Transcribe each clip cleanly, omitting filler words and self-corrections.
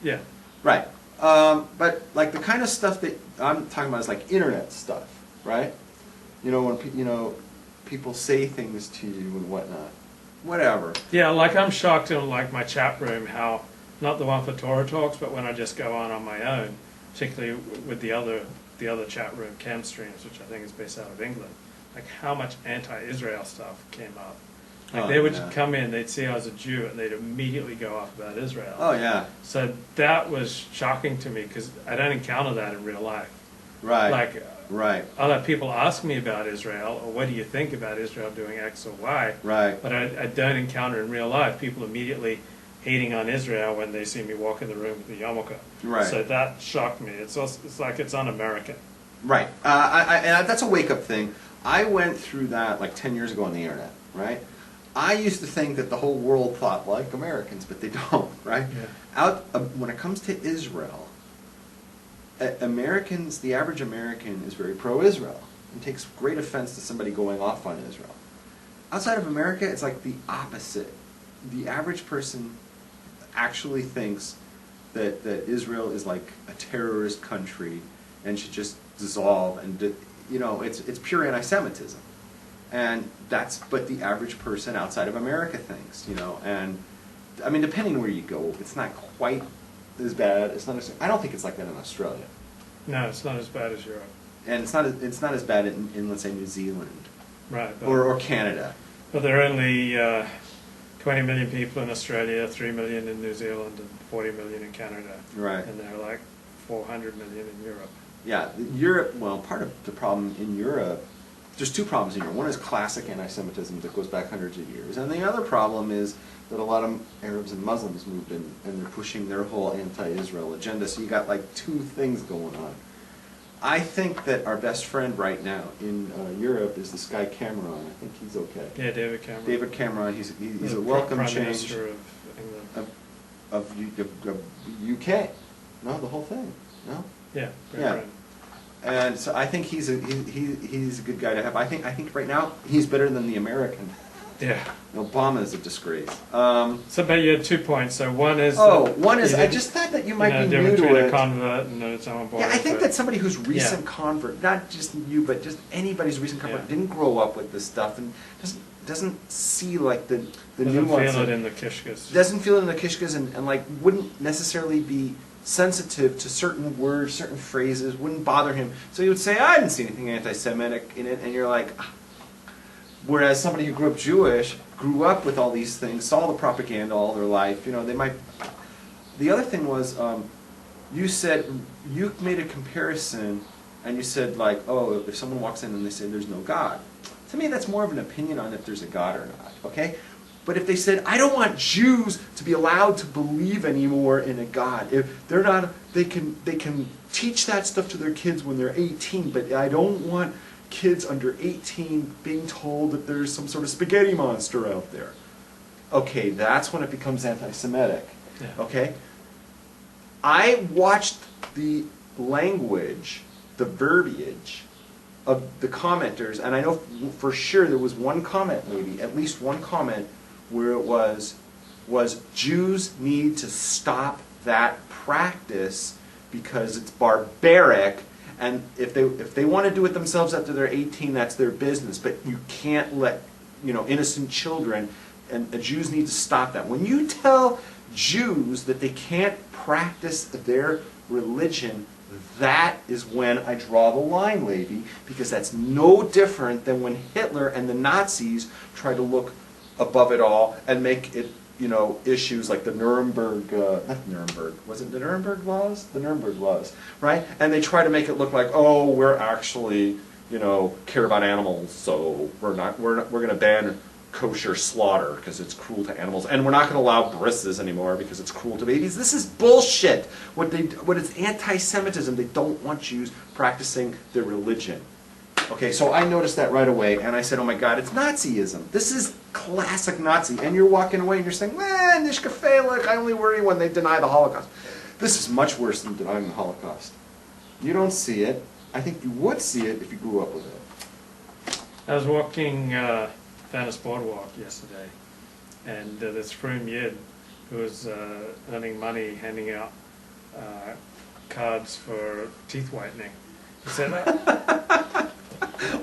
Yeah. Right. But like the kind of stuff that I'm talking about is like internet stuff, right? You know, when people say things to you and whatnot, whatever. Yeah, like I'm shocked in like my chat room how, not the one for Torah Talks, but when I just go on my own, particularly with the other chat room, Cam Streams, which I think is based out of England, like how much anti-Israel stuff came up. Like they would come in, they'd see I was a Jew, and they'd immediately go off about Israel. Oh yeah. So that was shocking to me because I don't encounter that in real life. Right. Like, right. Other people ask me about Israel, or what do you think about Israel doing X or Y? Right. But I don't encounter in real life people immediately hating on Israel when they see me walk in the room with the yarmulke. Right. So that shocked me. It's like it's un-American. Right. And that's a wake-up thing. I went through that like 10 years ago on the internet, right? I used to think that the whole world thought like Americans, but they don't, right? Yeah. When it comes to Israel, Americans, the average American is very pro-Israel and takes great offense to somebody going off on Israel. Outside of America, it's like the opposite. The average person actually thinks that Israel is like a terrorist country and should just dissolve, and it's pure anti-Semitism. And that's what the average person outside of America thinks, and I mean, depending where you go, it's not quite as bad. It's not I don't think it's like that in Australia. No, it's not as bad as Europe. And it's not as bad in let's say New Zealand. Right. Or Canada. But there are only 20 million people in Australia, 3 million in New Zealand, and 40 million in Canada. Right. And there are like 400 million in Europe. Yeah, Europe, well, part of the problem in Europe, there's two problems in Europe. One is classic anti-Semitism that goes back hundreds of years. And the other problem is that a lot of Arabs and Muslims moved in, and they're pushing their whole anti-Israel agenda. So you got like two things going on. I think that our best friend right now in Europe is this guy Cameron. I think he's okay. Yeah, David Cameron. David Cameron, he's a welcome Prime change Minister of England. Of UK. No, the whole thing. No? Yeah, yeah. Britain. And so I think he's a good guy to have. I think right now he's better than the American. Yeah. Obama is a disgrace. So, but you had 2 points. So one is. I just thought that you might be new to it. A convert and someone born. Yeah, I think that somebody who's recent convert, not just you, but just anybody who's recent convert, didn't grow up with this stuff and doesn't see like the nuance. Doesn't feel it in the kishkas. Doesn't feel it in the kishkas, and like wouldn't necessarily be sensitive to certain words, certain phrases, wouldn't bother him. So he would say, I didn't see anything anti-Semitic in it, and you're like, ah. Whereas somebody who grew up Jewish, grew up with all these things, saw the propaganda all their life, they might... The other thing was, you made a comparison, and you said like, oh, if someone walks in and they say there's no God. To me, that's more of an opinion on if there's a God or not, okay? But if they said, I don't want Jews to be allowed to believe anymore in a God. If they're not, they can teach that stuff to their kids when they're 18, but I don't want kids under 18 being told that there's some sort of spaghetti monster out there. Okay, that's when it becomes anti-Semitic. Yeah. Okay? I watched the language, the verbiage of the commenters, and I know for sure there was one comment, maybe, at least one comment, where it was Jews need to stop that practice because it's barbaric, and if they want to do it themselves after they're 18, that's their business. But you can't let innocent children, and the Jews need to stop that. When you tell Jews that they can't practice their religion, that is when I draw the line, lady, because that's no different than when Hitler and the Nazis tried to look above it all and make it, issues like the Nuremberg, not Nuremberg, was it the Nuremberg laws? The Nuremberg laws, right? And they try to make it look like, oh, we're actually, care about animals, so we're going to ban kosher slaughter because it's cruel to animals, and we're not going to allow brisses anymore because it's cruel to babies. This is bullshit. What it's anti-Semitism. They don't want Jews practicing their religion. Okay, so I noticed that right away, and I said, oh my God, it's Nazism. This is classic Nazi. And you're walking away and you're saying, nicht gefährlich, I only worry when they deny the Holocaust. This is much worse than denying the Holocaust. You don't see it. I think you would see it if you grew up with it. I was walking down this boardwalk yesterday, and this frum Yid who was earning money handing out cards for teeth whitening. He said,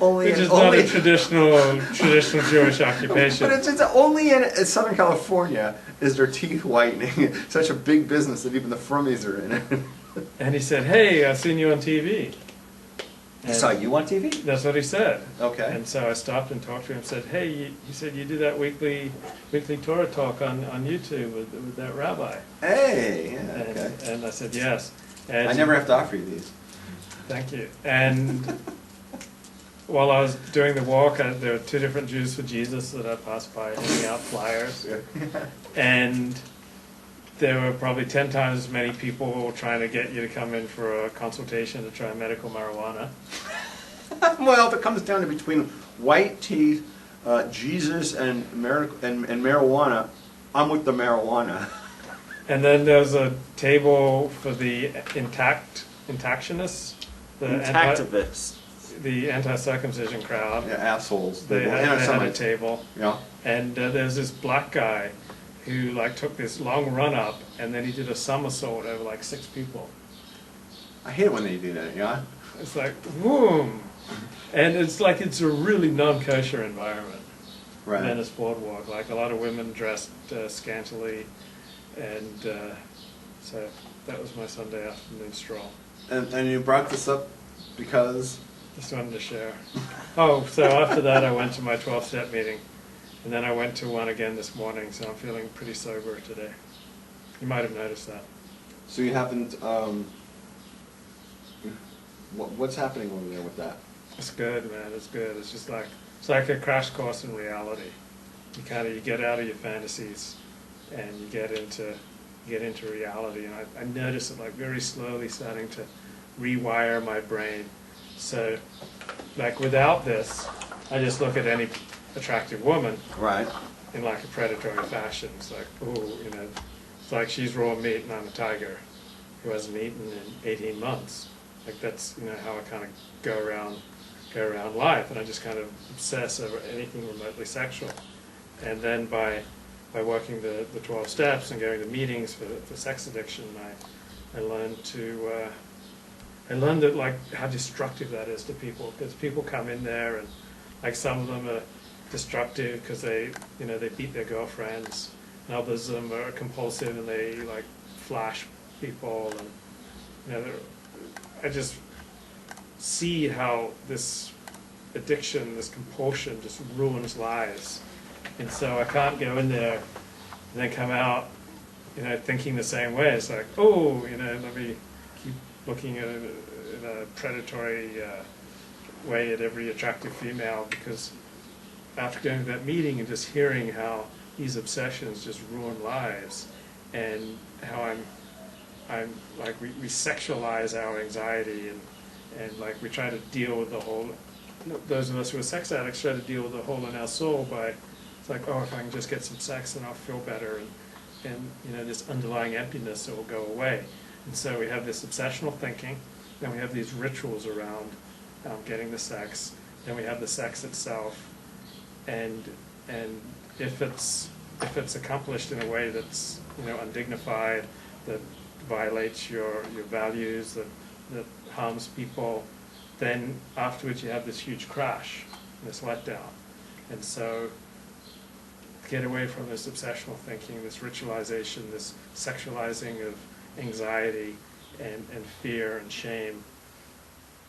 Only which in, is not only, a traditional Jewish occupation. but it's only in Southern California is there teeth whitening such a big business that even the frummies are in it. And he said, "Hey, I've seen you on TV." He saw you on TV? That's what he said. Okay. And so I stopped and talked to him and said, "Hey, he said you do that weekly Torah talk on YouTube with that rabbi." Hey, yeah, okay. And I said, "Yes." And I never have to offer you these. Thank you. And while I was doing the walk, there were 2 different Jews for Jesus that I passed by handing out flyers. And there were probably 10 times as many people trying to get you to come in for a consultation to try medical marijuana. Well, if it comes down to between white teeth, Jesus, and marijuana, I'm with the marijuana. And then there was a table for the intactionists, Intactivists. the anti-circumcision crowd. Yeah, assholes. They had a table. Yeah. And there's this black guy who like took this long run up and then he did a somersault over like 6 people. I hate it when they do that, yeah? It's like, boom. And it's like it's a really non-kosher environment. Right. Venice Boardwalk, like a lot of women dressed scantily, and so that was my Sunday afternoon stroll. And you brought this up because? Just wanted to share. Oh, so after that I went to my 12-step meeting, and then I went to one again this morning, so I'm feeling pretty sober today. You might have noticed that. So you haven't, what's happening over there with that? It's good, man, it's good. It's just like, it's like a crash course in reality. You get out of your fantasies and you get into reality. And I notice it like very slowly starting to rewire my brain. So like without this, I just look at any attractive woman Right. in like a predatory fashion. It's like, oh, it's like she's raw meat and I'm a tiger who hasn't eaten in 18 months. Like that's, how I kind of go around life, and I just kind of obsess over anything remotely sexual. And then by working the 12 steps and going to meetings for sex addiction, I learned that like how destructive that is to people, because people come in there and like some of them are destructive because they beat their girlfriends, and others of them are compulsive and they like flash people, and I just see how this addiction, this compulsion just ruins lives. And so I can't go in there and then come out, thinking the same way. It's like, oh, let me keep looking at it in a predatory way at every attractive female, because after going to that meeting and just hearing how these obsessions just ruin lives, and how I'm like we sexualize our anxiety, and like we try to deal with the hole. Those of us who are sex addicts try to deal with the hole in our soul by, it's like, oh, if I can just get some sex, then I'll feel better, and this underlying emptiness will go away. And so we have this obsessional thinking, then we have these rituals around getting the sex, then we have the sex itself, and if it's accomplished in a way that's undignified, that violates your values, that harms people, then afterwards you have this huge crash, this letdown. And so get away from this obsessional thinking, this ritualization, this sexualizing of anxiety and fear and shame.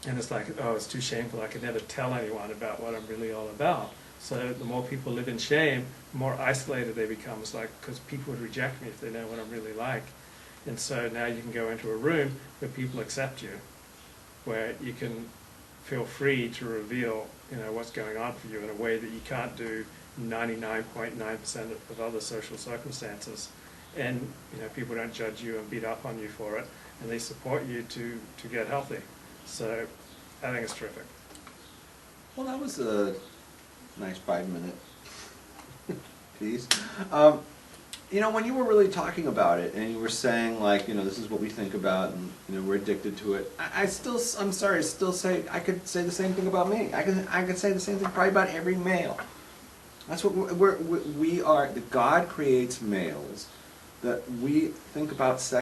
And it's like, oh, it's too shameful, I could never tell anyone about what I'm really all about. So the more people live in shame, the more isolated they become. It's like, because people would reject me if they know what I'm really like. And so now you can go into a room where people accept you, where you can feel free to reveal, what's going on for you in a way that you can't do 99.9% of other social circumstances. And people don't judge you and beat up on you for it, and they support you to get healthy. So I think it's terrific. Well, that was a nice 5-minute piece. When you were really talking about it, and you were saying, like, this is what we think about, and we're addicted to it. I'm sorry, I could say the same thing about me. I could say the same thing probably about every male. That's what we are. God creates males that we think about sex